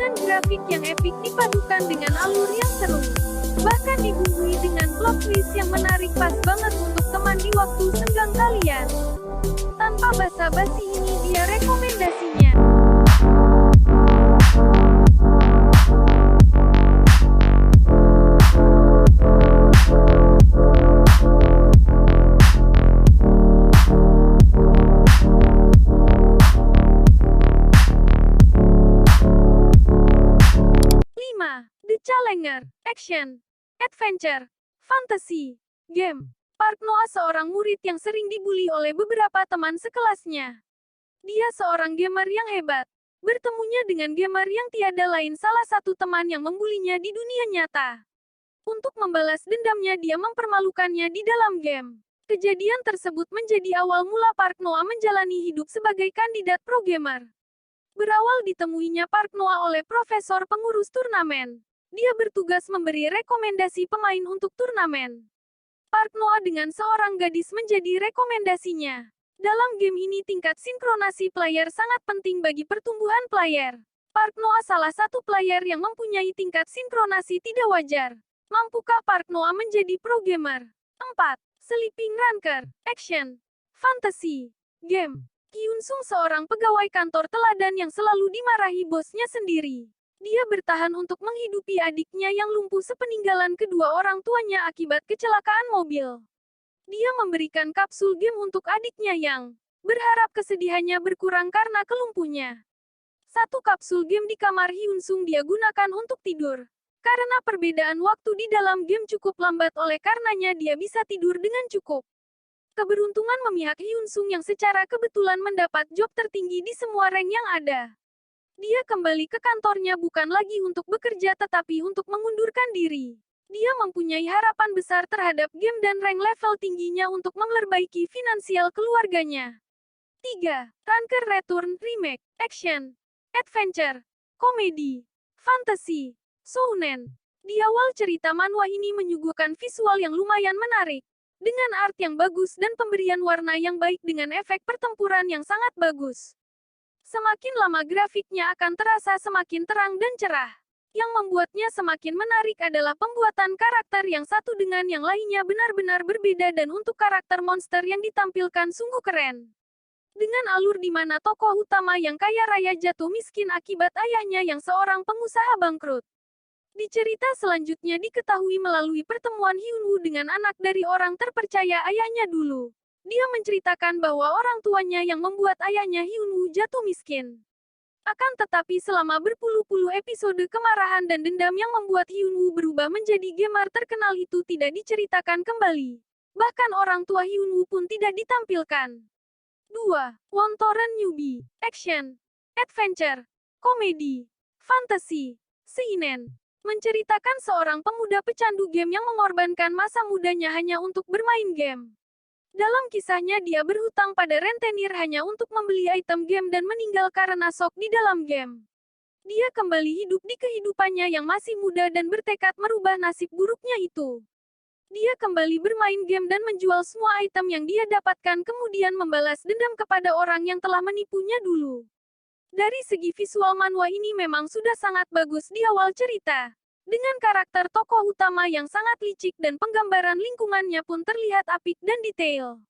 dengan grafik yang epik dipadukan dengan alur yang seru. Bahkan dibumbui dengan plot twist yang menarik, pas banget untuk teman di waktu senggang kalian. Tanpa basa-basi, ini dia rekomendasinya. The Challenger, Action, Adventure, Fantasy, Game. Park Noah seorang murid yang sering dibully oleh beberapa teman sekelasnya. Dia seorang gamer yang hebat. Bertemunya dengan gamer yang tiada lain salah satu teman yang membulinya di dunia nyata. Untuk membalas dendamnya, dia mempermalukannya di dalam game. Kejadian tersebut menjadi awal mula Park Noah menjalani hidup sebagai kandidat pro gamer. Berawal ditemuinya Park Noah oleh profesor pengurus turnamen. Dia bertugas memberi rekomendasi pemain untuk turnamen. Park Noah dengan seorang gadis menjadi rekomendasinya. Dalam game ini tingkat sinkronasi player sangat penting bagi pertumbuhan player. Park Noah salah satu player yang mempunyai tingkat sinkronasi tidak wajar. Mampukah Park Noah menjadi pro gamer? 4. Sleeping Ranker, Action, Fantasy, Game. Hyun Sung seorang pegawai kantor teladan yang selalu dimarahi bosnya sendiri. Dia bertahan untuk menghidupi adiknya yang lumpuh sepeninggalan kedua orang tuanya akibat kecelakaan mobil. Dia memberikan kapsul game untuk adiknya yang berharap kesedihannya berkurang karena kelumpuhnya. Satu kapsul game di kamar Hyun Sung dia gunakan untuk tidur. Karena perbedaan waktu di dalam game cukup lambat, oleh karenanya dia bisa tidur dengan cukup. Keberuntungan memihak Hyun Sung yang secara kebetulan mendapat job tertinggi di semua rank yang ada. Dia kembali ke kantornya bukan lagi untuk bekerja tetapi untuk mengundurkan diri. Dia mempunyai harapan besar terhadap game dan rank level tingginya untuk memperbaiki finansial keluarganya. 3. Ranker Return, Remake, Action, Adventure, Komedi, Fantasy, Shounen. Di awal cerita, manhwa ini menyuguhkan visual yang lumayan menarik. Dengan art yang bagus dan pemberian warna yang baik dengan efek pertempuran yang sangat bagus. Semakin lama grafiknya akan terasa semakin terang dan cerah. Yang membuatnya semakin menarik adalah pembuatan karakter yang satu dengan yang lainnya benar-benar berbeda, dan untuk karakter monster yang ditampilkan sungguh keren. Dengan alur di mana tokoh utama yang kaya raya jatuh miskin akibat ayahnya yang seorang pengusaha bangkrut. Di cerita selanjutnya diketahui melalui pertemuan Hyun Woo dengan anak dari orang terpercaya ayahnya dulu. Dia menceritakan bahwa orang tuanya yang membuat ayahnya Hyun Woo jatuh miskin. Akan tetapi selama berpuluh-puluh episode, kemarahan dan dendam yang membuat Hyun Woo berubah menjadi gamer terkenal itu tidak diceritakan kembali. Bahkan orang tua Hyun Woo pun tidak ditampilkan. 2. Wontoren Newbie, Action, Adventure, Komedi, Fantasy, Seinen. Menceritakan seorang pemuda pecandu game yang mengorbankan masa mudanya hanya untuk bermain game. Dalam kisahnya, dia berhutang pada rentenir hanya untuk membeli item game dan meninggal karena shock di dalam game. Dia kembali hidup di kehidupannya yang masih muda dan bertekad merubah nasib buruknya itu. Dia kembali bermain game dan menjual semua item yang dia dapatkan, kemudian membalas dendam kepada orang yang telah menipunya dulu. Dari segi visual, manhwa ini memang sudah sangat bagus di awal cerita. Dengan karakter tokoh utama yang sangat licik dan penggambaran lingkungannya pun terlihat apik dan detail.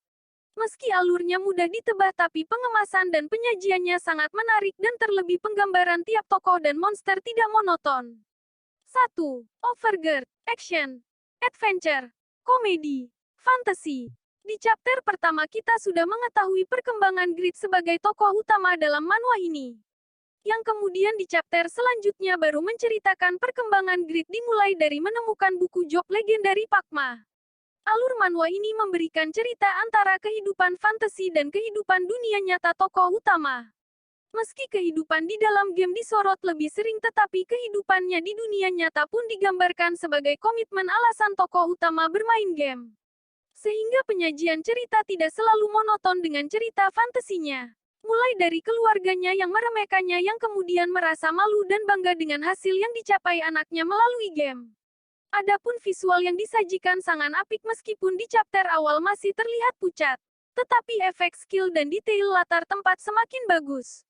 Meski alurnya mudah ditebak, tapi pengemasan dan penyajiannya sangat menarik, dan terlebih penggambaran tiap tokoh dan monster tidak monoton. 1. Overgird, Action, Adventure, Komedi, Fantasy. Di chapter pertama kita sudah mengetahui perkembangan Grid sebagai tokoh utama dalam manhwa ini. Yang kemudian di chapter selanjutnya baru menceritakan perkembangan Grid dimulai dari menemukan buku job legendari Pakma. Alur manhwa ini memberikan cerita antara kehidupan fantasi dan kehidupan dunia nyata tokoh utama. Meski kehidupan di dalam game disorot lebih sering, tetapi kehidupannya di dunia nyata pun digambarkan sebagai komitmen alasan tokoh utama bermain game. Sehingga penyajian cerita tidak selalu monoton dengan cerita fantasinya. Mulai dari keluarganya yang meremehkannya yang kemudian merasa malu dan bangga dengan hasil yang dicapai anaknya melalui game. Adapun visual yang disajikan sangat apik meskipun di chapter awal masih terlihat pucat. Tetapi efek skill dan detail latar tempat semakin bagus.